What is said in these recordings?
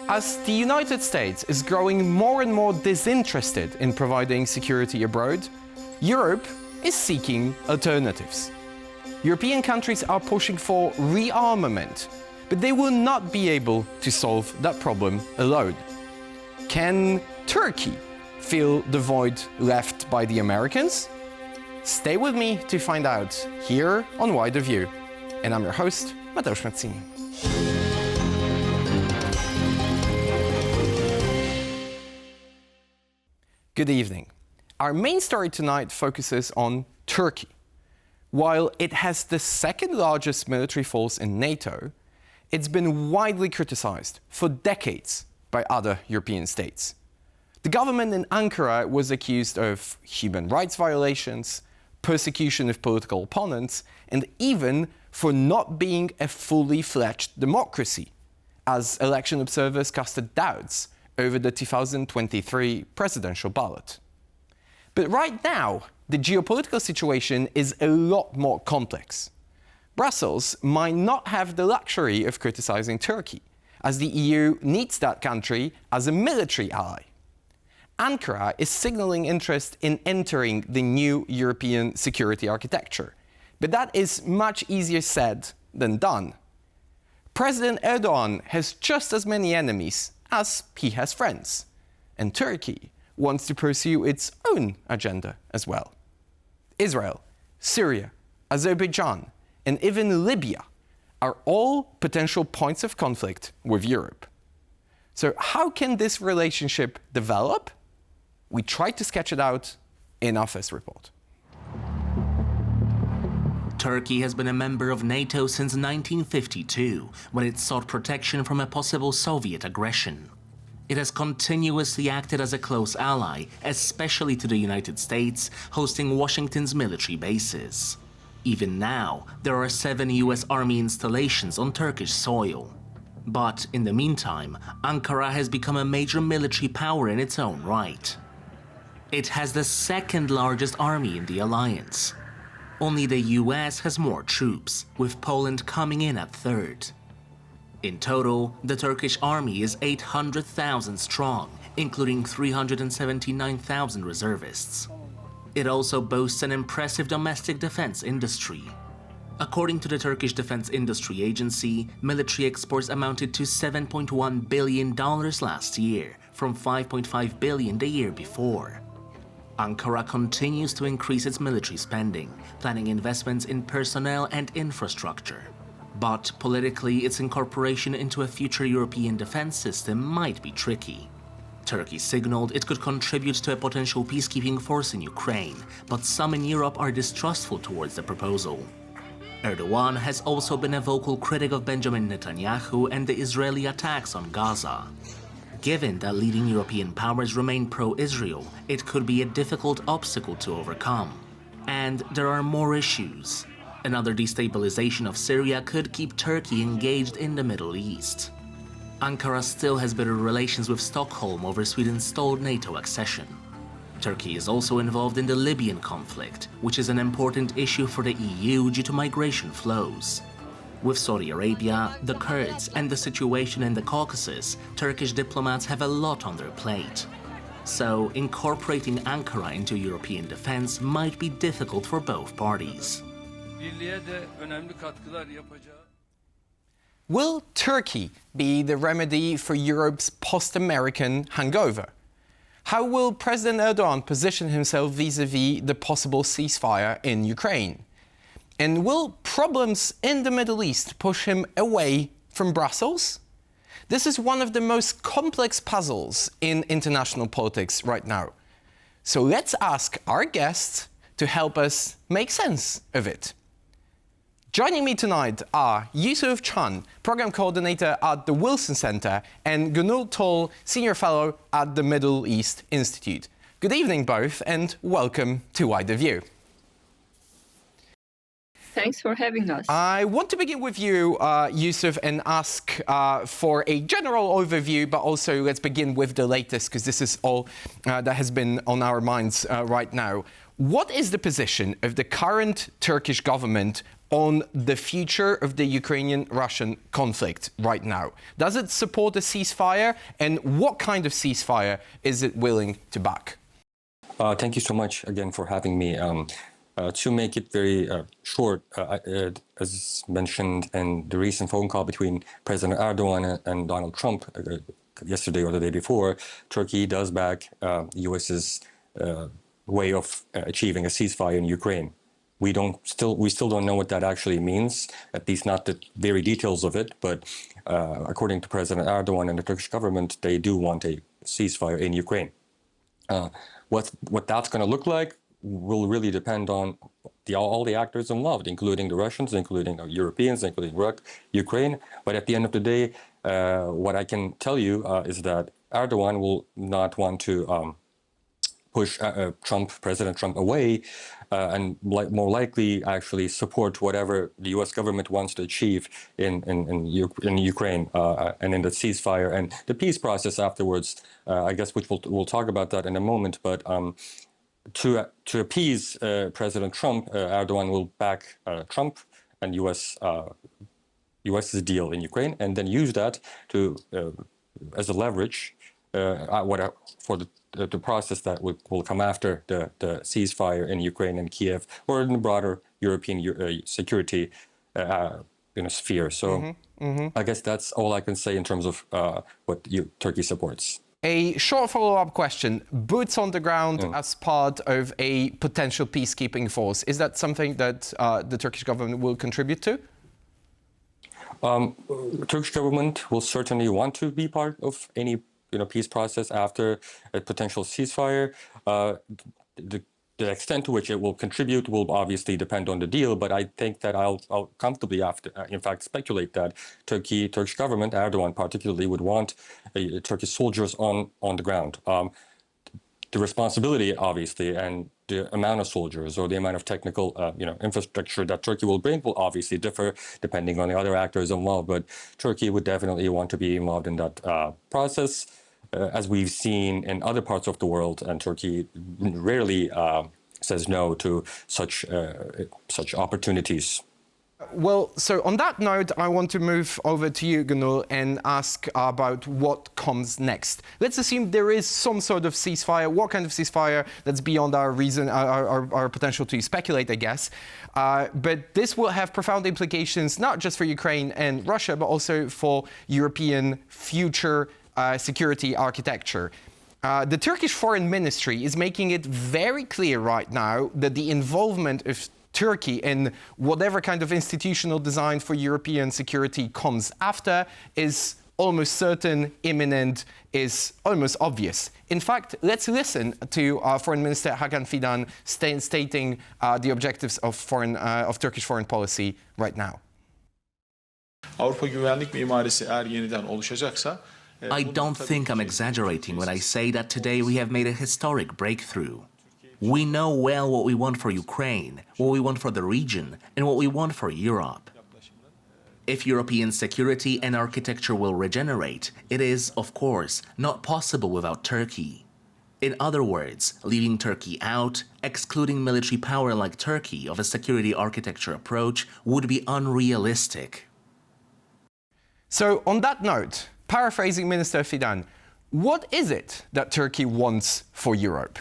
As the United States is growing more and more disinterested in providing security abroad, Europe is seeking alternatives. European countries are pushing for rearmament, but they will not be able to solve that problem alone. Can Turkey fill the void left by the Americans? Stay with me to find out here on Wider View. And I'm your host, Mateusz Mazzini. Good evening. Our main story tonight focuses on Turkey. While it has the second largest military force in NATO, it's been widely criticized for decades by other European states. The government in Ankara was accused of human rights violations, persecution of political opponents, and even for not being a fully fledged democracy, as election observers casted doubts over the 2023 presidential ballot. But right now, the geopolitical situation is a lot more complex. Brussels might not have the luxury of criticizing Turkey, as the EU needs that country as a military ally. Ankara is signaling interest in entering the new European security architecture, but that is much easier said than done. President Erdoğan has just as many enemies as he has friends, and Turkey wants to pursue its own agenda as well. Israel, Syria, Azerbaijan, and even Libya are all potential points of conflict with Europe. So how can this relationship develop? We tried to sketch it out in our first report. Turkey has been a member of NATO since 1952, when it sought protection from a possible Soviet aggression. It has continuously acted as a close ally, especially to the United States, hosting Washington's military bases. Even now, there are 7 US Army installations on Turkish soil. But in the meantime, Ankara has become a major military power in its own right. It has the second largest army in the alliance. Only the US has more troops, with Poland coming in at third. In total, the Turkish army is 800,000 strong, including 379,000 reservists. It also boasts an impressive domestic defense industry. According to the Turkish Defense Industry Agency, military exports amounted to $7.1 billion last year, from $5.5 billion the year before. Ankara continues to increase its military spending, planning investments in personnel and infrastructure. But politically, its incorporation into a future European defense system might be tricky. Turkey signaled it could contribute to a potential peacekeeping force in Ukraine, but some in Europe are distrustful towards the proposal. Erdoğan has also been a vocal critic of Benjamin Netanyahu and the Israeli attacks on Gaza. Given that leading European powers remain pro-Israel, it could be a difficult obstacle to overcome. And there are more issues. Another destabilization of Syria could keep Turkey engaged in the Middle East. Ankara still has bitter relations with Stockholm over Sweden's stalled NATO accession. Turkey is also involved in the Libyan conflict, which is an important issue for the EU due to migration flows. With Saudi Arabia, the Kurds, and the situation in the Caucasus, Turkish diplomats have a lot on their plate. So, incorporating Ankara into European defense might be difficult for both parties. Will Turkey be the remedy for Europe's post-American hangover? How will President Erdoğan position himself vis-à-vis the possible ceasefire in Ukraine? And will problems in the Middle East push him away from Brussels? This is one of the most complex puzzles in international politics right now. So let's ask our guests to help us make sense of it. Joining me tonight are Yusuf Can, Program Coordinator at the Wilson Center, and Gönül Tol, Senior Fellow at the Middle East Institute. Good evening both, and welcome to Wider View. Thanks for having us. I want to begin with you, Yusuf, and ask for a general overview, but also let's begin with the latest, because this is all that has been on our minds right now. What is the position of the current Turkish government on the future of the Ukrainian-Russian conflict right now? Does it support a ceasefire? And what kind of ceasefire is it willing to back? Thank you so much again for having me. To make it very short, as mentioned in the recent phone call between President Erdoğan and Donald Trump yesterday or the day before, Turkey does back the U.S.'s way of achieving a ceasefire in Ukraine. We still don't know what that actually means, at least not the very details of it. But according to President Erdoğan and the Turkish government, they do want a ceasefire in Ukraine. What that's going to look like will really depend on all the actors involved, including the Russians, including Europeans, including Ukraine. But at the end of the day, what I can tell you is that Erdoğan will not want to push President Trump away, and more likely actually support whatever the U.S. government wants to achieve in Ukraine and in the ceasefire and the peace process afterwards. I guess we'll talk about that in a moment. But to appease President Trump, Erdoğan will back Trump and U.S.'s deal in Ukraine, and then use that to as a leverage for the process that will come after the ceasefire in Ukraine and Kiev, or in the broader European security sphere. So I guess that's all I can say in terms of what Turkey supports. A short follow-up question. Boots on the ground as part of a potential peacekeeping force. Is that something that the Turkish government will contribute to? Turkish government will certainly want to be part of any peace process after a potential ceasefire. The extent to which it will contribute will obviously depend on the deal, but I think that I'll comfortably, in fact, speculate that Turkish government, Erdoğan particularly, would want Turkish soldiers on the ground. The responsibility, obviously, and the amount of soldiers or the amount of technical, infrastructure that Turkey will bring will obviously differ depending on the other actors involved. But Turkey would definitely want to be involved in that process, as we've seen in other parts of the world. And Turkey rarely says no to such opportunities. Well, so on that note, I want to move over to you, Gönül, and ask about what comes next. Let's assume there is some sort of ceasefire. What kind of ceasefire? That's beyond our reason, our potential to speculate, I guess. But this will have profound implications, not just for Ukraine and Russia, but also for European future security architecture. The Turkish Foreign Ministry is making it very clear right now that the involvement of Turkey in whatever kind of institutional design for European security comes after is almost certain, imminent, is almost obvious. In fact, let's listen to Foreign Minister Hakan Fidan stating the objectives of Turkish foreign policy right now. Avrupa güvenlik mimarisi eğer yeniden oluşacaksa I don't think I'm exaggerating when I say that today we have made a historic breakthrough. We know well what we want for Ukraine, what we want for the region, and what we want for Europe. If European security and architecture will regenerate, it is, of course, not possible without Turkey. In other words, leaving Turkey out, excluding military power like Turkey of a security architecture approach, would be unrealistic. So, on that note, paraphrasing Minister Fidan, what is it that Turkey wants for Europe?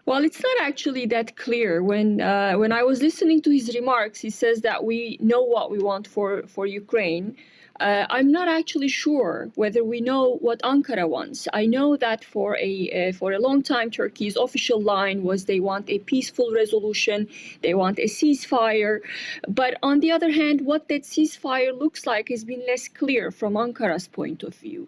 Well, it's not actually that clear. When I was listening to his remarks, he says that we know what we want for Ukraine. I'm not actually sure whether we know what Ankara wants. I know that for a long time, Turkey's official line was they want a peaceful resolution, they want a ceasefire. But on the other hand, what that ceasefire looks like has been less clear from Ankara's point of view.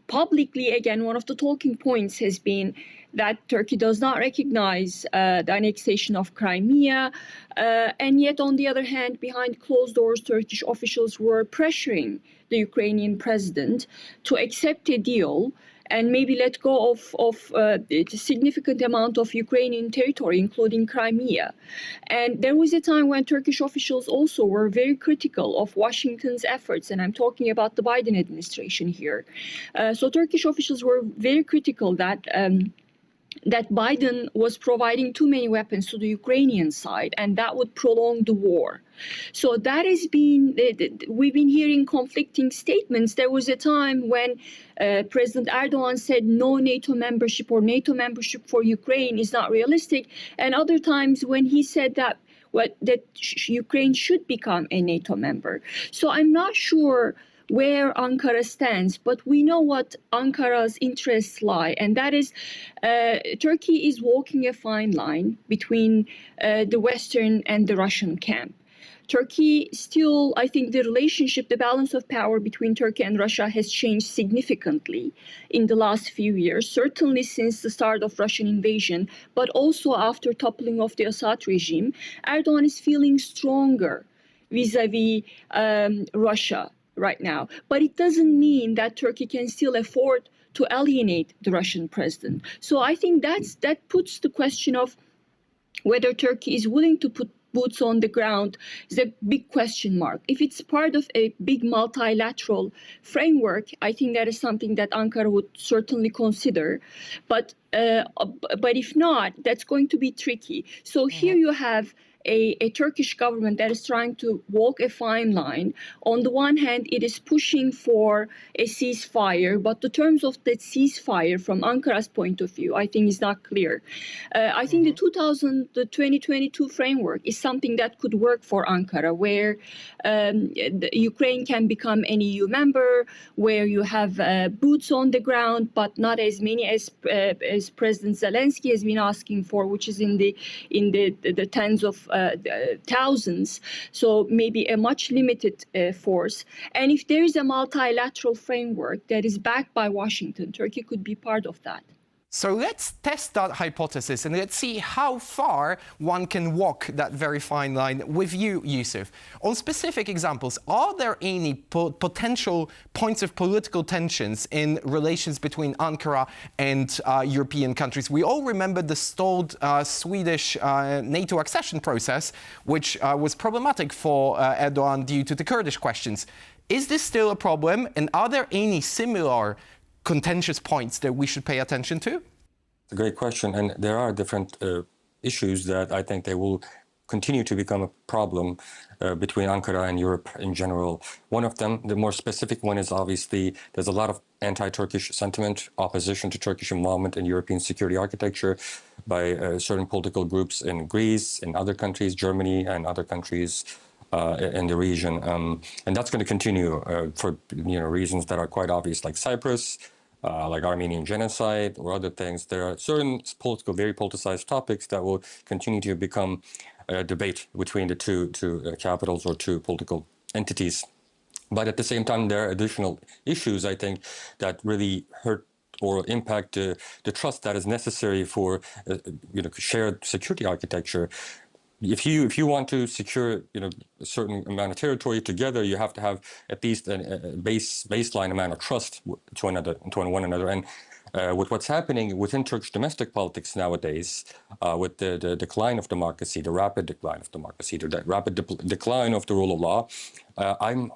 Publicly, again, one of the talking points has been that Turkey does not recognize the annexation of Crimea. And yet, on the other hand, behind closed doors, Turkish officials were pressuring the Ukrainian president to accept a deal and maybe let go of a significant amount of Ukrainian territory, including Crimea. And there was a time when Turkish officials also were very critical of Washington's efforts, and I'm talking about the Biden administration here. So Turkish officials were very critical that that Biden was providing too many weapons to the Ukrainian side, and that would prolong the war. So that has been, we've been hearing conflicting statements. There was a time when President Erdoğan said no NATO membership or NATO membership for Ukraine is not realistic, and other times when he said that Ukraine should become a NATO member. So I'm not sure where Ankara stands, but we know what Ankara's interests lie, and that is Turkey is walking a fine line between the Western and the Russian camp. Turkey still, I think the relationship, the balance of power between Turkey and Russia has changed significantly in the last few years, certainly since the start of Russian invasion, but also after toppling of the Assad regime. Erdoğan is feeling stronger vis-a-vis Russia right now. But it doesn't mean that Turkey can still afford to alienate the Russian president. So I think that puts the question of whether Turkey is willing to put boots on the ground is a big question mark. If it's part of a big multilateral framework, I think that is something that Ankara would certainly consider. But if not, that's going to be tricky. So here you have a Turkish government that is trying to walk a fine line. On the one hand, it is pushing for a ceasefire, but the terms of that ceasefire from Ankara's point of view, I think is not clear. I think the 2022 framework is something that could work for Ankara, where Ukraine can become an EU member, where you have boots on the ground, but not as many as President Zelensky has been asking for, which is in the tens of thousands, so maybe a much limited force. And if there is a multilateral framework that is backed by Washington, Turkey could be part of that. So let's test that hypothesis and let's see how far one can walk that very fine line with you, Yusuf. On specific examples, are there any potential points of political tensions in relations between Ankara and European countries? We all remember the stalled Swedish NATO accession process, which was problematic for Erdoğan due to the Kurdish questions. Is this still a problem, and are there any similar contentious points that we should pay attention to? It's a great question, and there are different issues that I think they will continue to become a problem between Ankara and Europe in general. One of them, the more specific one, is obviously there's a lot of anti-Turkish sentiment, opposition to Turkish involvement in European security architecture by certain political groups in Greece, in other countries, Germany, and other countries in the region, and that's going to continue for reasons that are quite obvious, like Cyprus, like Armenian genocide or other things. There are certain very politicized topics that will continue to become a debate between the two capitals or two political entities. But at the same time, there are additional issues, I think, that really hurt or impact the trust that is necessary for shared security architecture. If you want to secure a certain amount of territory together, you have to have at least a baseline amount of trust to one another. And with what's happening within Turkish domestic politics nowadays, with the decline of democracy, the rapid decline of democracy, the rapid decline of the rule of law, I'm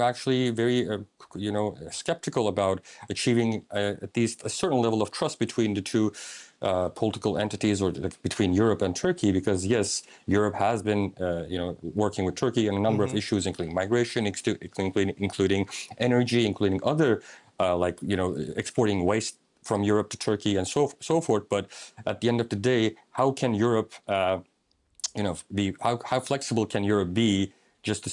actually very skeptical about achieving at least a certain level of trust between the two political entities, or between Europe and Turkey, because yes, Europe has been working with Turkey on a number of issues, including migration, including energy, including other exporting waste from Europe to Turkey and so forth. But at the end of the day, how can Europe how flexible can Europe be just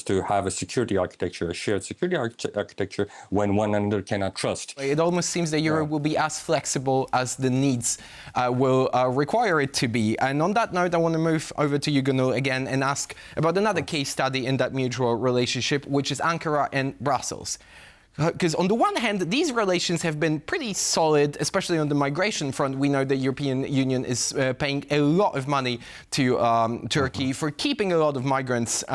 to have a security architecture, a shared security architecture, when one another cannot trust? It almost seems that Europe will be as flexible as the needs will require it to be. And on that note, I want to move over to you, Gönül, again and ask about another case study in that mutual relationship, which is Ankara and Brussels. Because on the one hand, these relations have been pretty solid, especially on the migration front. We know the European Union is paying a lot of money to Turkey for keeping a lot of migrants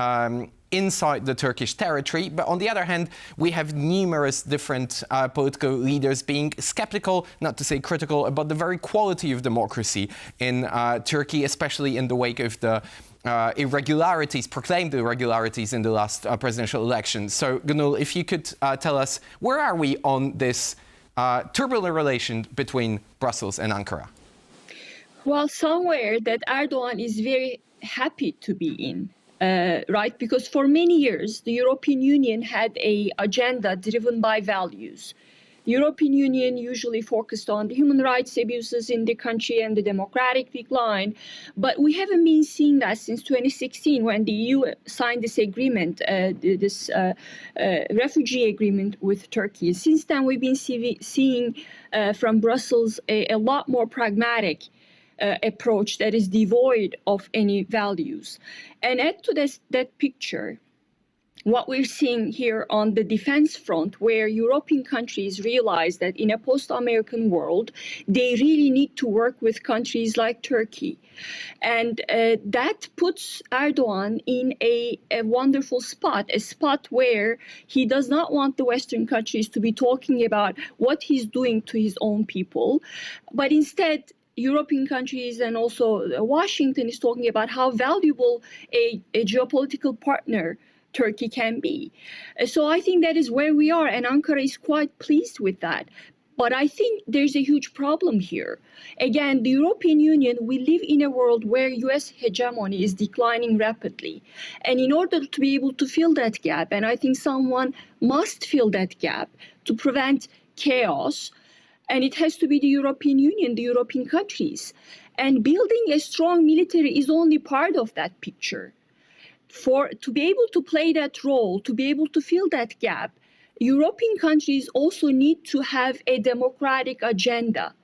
inside the Turkish territory. But on the other hand, we have numerous different political leaders being skeptical, not to say critical, about the very quality of democracy in Turkey, especially in the wake of the proclaimed irregularities in the last presidential election. So, Gönül, if you could tell us, where are we on this turbulent relation between Brussels and Ankara? Well, somewhere that Erdoğan is very happy to be in, right? Because for many years, the European Union had an agenda driven by values. The European Union usually focused on the human rights abuses in the country and the democratic decline. But we haven't been seeing that since 2016 when the EU signed this agreement, refugee agreement with Turkey. Since then, we've been seeing from Brussels a lot more pragmatic approach that is devoid of any values. And add to that picture what we're seeing here on the defense front, where European countries realize that in a post-American world, they really need to work with countries like Turkey. And that puts Erdoğan in a wonderful spot, a spot where he does not want the Western countries to be talking about what he's doing to his own people, but instead, European countries and also Washington is talking about how valuable a geopolitical partner Turkey can be. So I think that is where we are, and Ankara is quite pleased with that. But I think there's a huge problem here. Again, the European Union, we live in a world where US hegemony is declining rapidly. And in order to be able to fill that gap, and I think someone must fill that gap to prevent chaos, and it has to be the European Union, the European countries. And building a strong military is only part of that picture. To be able to play that role, to be able to fill that gap, European countries also need to have a democratic agenda,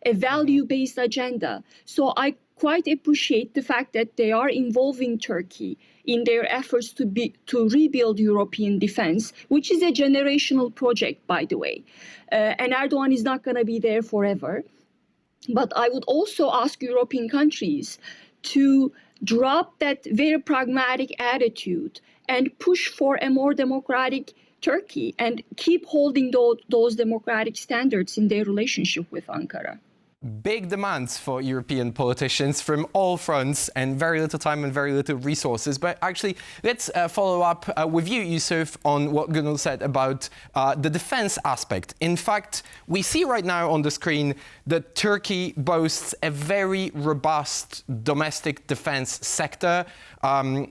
a value-based agenda. So I quite appreciate the fact that they are involving Turkey in their efforts to rebuild European defense, which is a generational project, by the way. And Erdoğan is not going to be there forever. But I would also ask European countries to drop that very pragmatic attitude and push for a more democratic Turkey and keep holding those democratic standards in their relationship with Ankara. Big demands for European politicians from all fronts and very little time and very little resources. But actually, let's follow up with you, Yusuf, on what Gönül said about the defense aspect. In fact, we see right now on the screen that Turkey boasts a very robust domestic defense sector,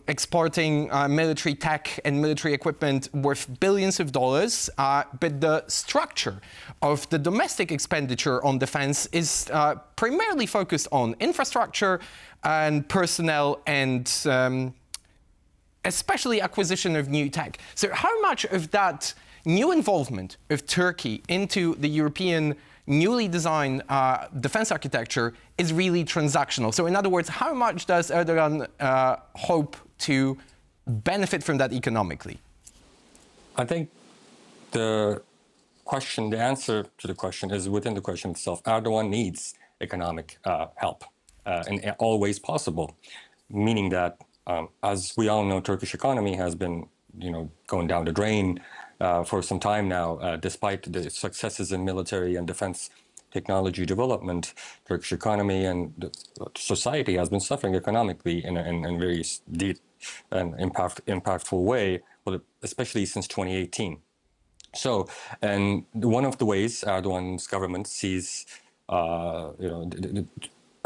exporting military tech and military equipment worth billions of dollars. But the structure of the domestic expenditure on defense is primarily focused on infrastructure and personnel and especially acquisition of new tech. So how much of that new involvement of Turkey into the European newly designed defense architecture is really transactional? So in other words, how much does Erdogan hope to benefit from that economically? I think the answer to the question is within the question itself. Erdogan needs economic help in all ways possible, meaning that, as we all know, Turkish economy has been, going down the drain for some time now. Despite the successes in military and defense technology development, Turkish economy and society has been suffering economically in a very deep and impactful way, especially since 2018. So, and one of the ways Erdogan's government sees, a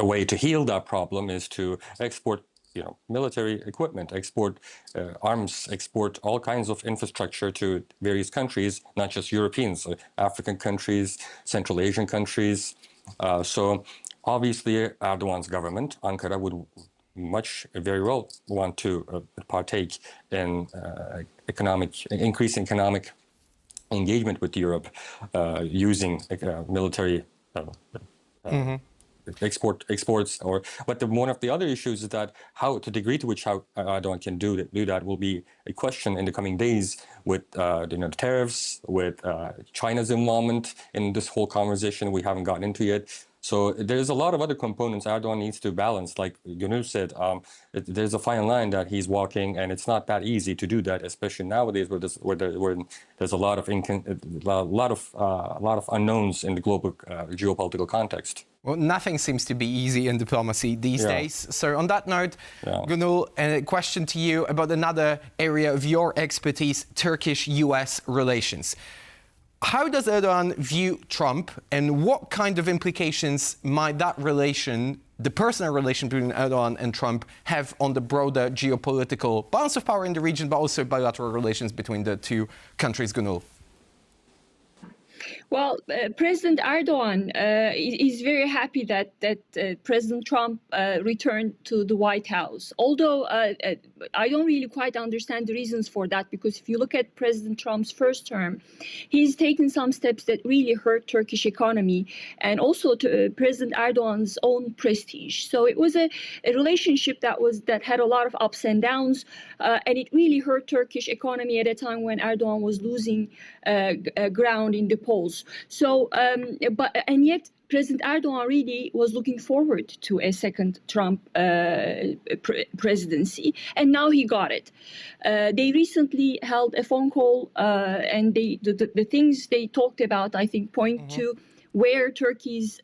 way to heal that problem is to export, military equipment, export arms, export all kinds of infrastructure to various countries, not just Europeans, African countries, Central Asian countries. So, obviously, Erdogan's government, Ankara, would very well want to partake in increasing economic engagement with Europe using military exports. But one of the other issues is that the degree to which Erdogan can do that will be a question in the coming days with tariffs, with China's involvement in this whole conversation we haven't gotten into yet. So there's a lot of other components Erdogan needs to balance. Like Gönül said, there's a fine line that he's walking, and it's not that easy to do that, especially nowadays where there's a lot of unknowns in the global geopolitical context. Well, nothing seems to be easy in diplomacy these days. So on that note, Gönül, a question to you about another area of your expertise, Turkish-US relations. How does Erdogan view Trump, and what kind of implications might that relation, the personal relation between Erdogan and Trump, have on the broader geopolitical balance of power in the region, but also bilateral relations between the two countries, Gönül? Well, President Erdogan is very happy that President Trump returned to the White House. Although I don't really quite understand the reasons for that, because if you look at President Trump's first term, he's taken some steps that really hurt Turkish economy and also to President Erdogan's own prestige. So it was a relationship that had a lot of ups and downs, and it really hurt Turkish economy at a time when Erdogan was losing ground in the polls. So, and yet President Erdogan really was looking forward to a second Trump presidency, and now he got it. They recently held a phone call, and the things they talked about, I think, point to where Turkey's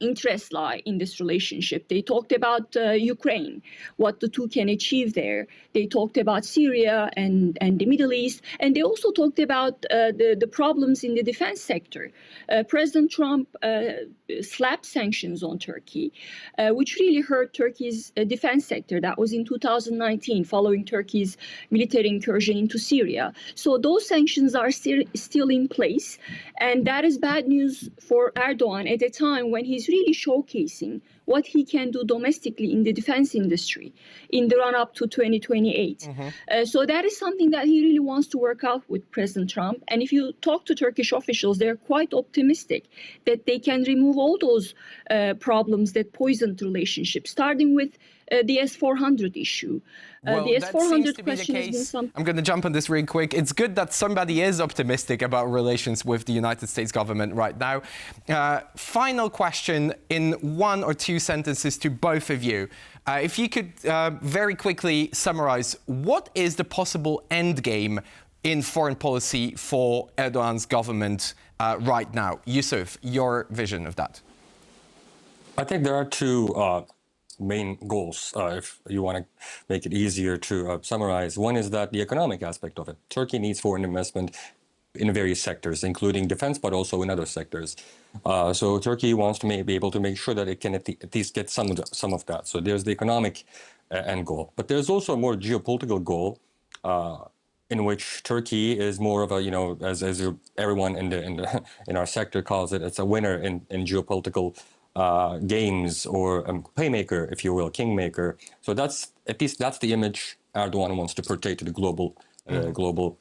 interests lie in this relationship. They talked about Ukraine, what the two can achieve there. They talked about Syria and the Middle East, and they also talked about the problems in the defense sector. President Trump slapped sanctions on Turkey, which really hurt Turkey's defense sector. That was in 2019, following Turkey's military incursion into Syria. So those sanctions are still in place, and that is bad news for Erdogan at a time when he's really showcasing what he can do domestically in the defense industry in the run-up to 2028. So that is something that he really wants to work out with President Trump. And if you talk to Turkish officials, they're quite optimistic that they can remove all those problems that poisoned the relationship, starting with the S-400 issue. Well, the S-400 question has been something. I'm going to jump on this really quick. It's good that somebody is optimistic about relations with the United States government right now. Final question in one or two sentences to both of you. If you could very quickly summarize, what is the possible endgame in foreign policy for Erdogan's government right now? Yusuf, your vision of that. I think there are two main goals, if you want to make it easier to summarize. One is that the economic aspect of it. Turkey needs foreign investment in various sectors, including defense, but also in other sectors. So Turkey wants to be able to make sure that it can at least get some of that. So there's the economic end goal. But there's also a more geopolitical goal in which Turkey is more of a, as everyone in our sector calls it, it's a winner in geopolitical games, or playmaker, if you will, kingmaker. So that's the image Erdogan wants to portray to the global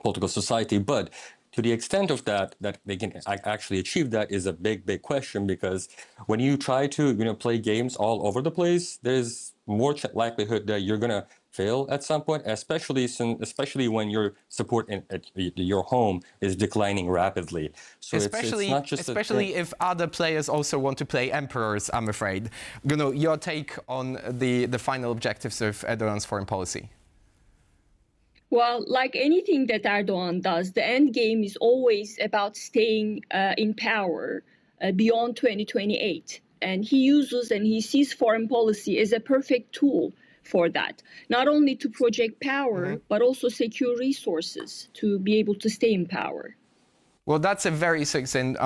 political society. But to the extent of that they can actually achieve that is a big question, because when you try to play games all over the place, there's more likelihood that you're gonna fail at some point, especially when your support at your home is declining rapidly. So especially, it's not just if other players also want to play emperors, I'm afraid. Gönül, your take on the final objectives of Erdogan's foreign policy? Well, like anything that Erdogan does, the end game is always about staying in power beyond 2028. And he sees foreign policy as a perfect tool for that, not only to project power, but also secure resources to be able to stay in power. Well, that's a very succinct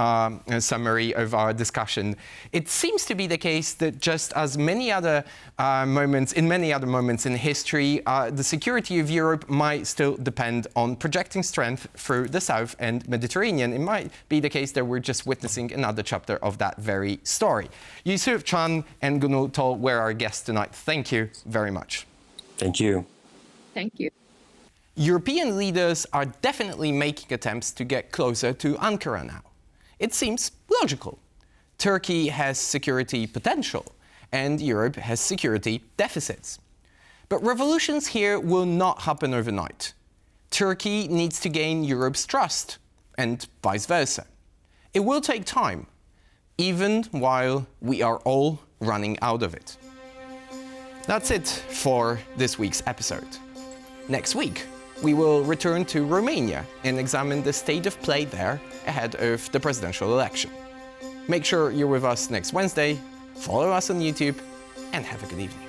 summary of our discussion. It seems to be the case that just as many other moments in history, the security of Europe might still depend on projecting strength through the South and Mediterranean. It might be the case that we're just witnessing another chapter of that very story. Yusuf Can and Gönül Tol were our guests tonight. Thank you very much. Thank you. Thank you. European leaders are definitely making attempts to get closer to Ankara now. It seems logical. Turkey has security potential, and Europe has security deficits. But revolutions here will not happen overnight. Turkey needs to gain Europe's trust, and vice versa. It will take time, even while we are all running out of it. That's it for this week's episode. Next week, we will return to Romania and examine the state of play there ahead of the presidential election. Make sure you're with us next Wednesday, follow us on YouTube, and have a good evening.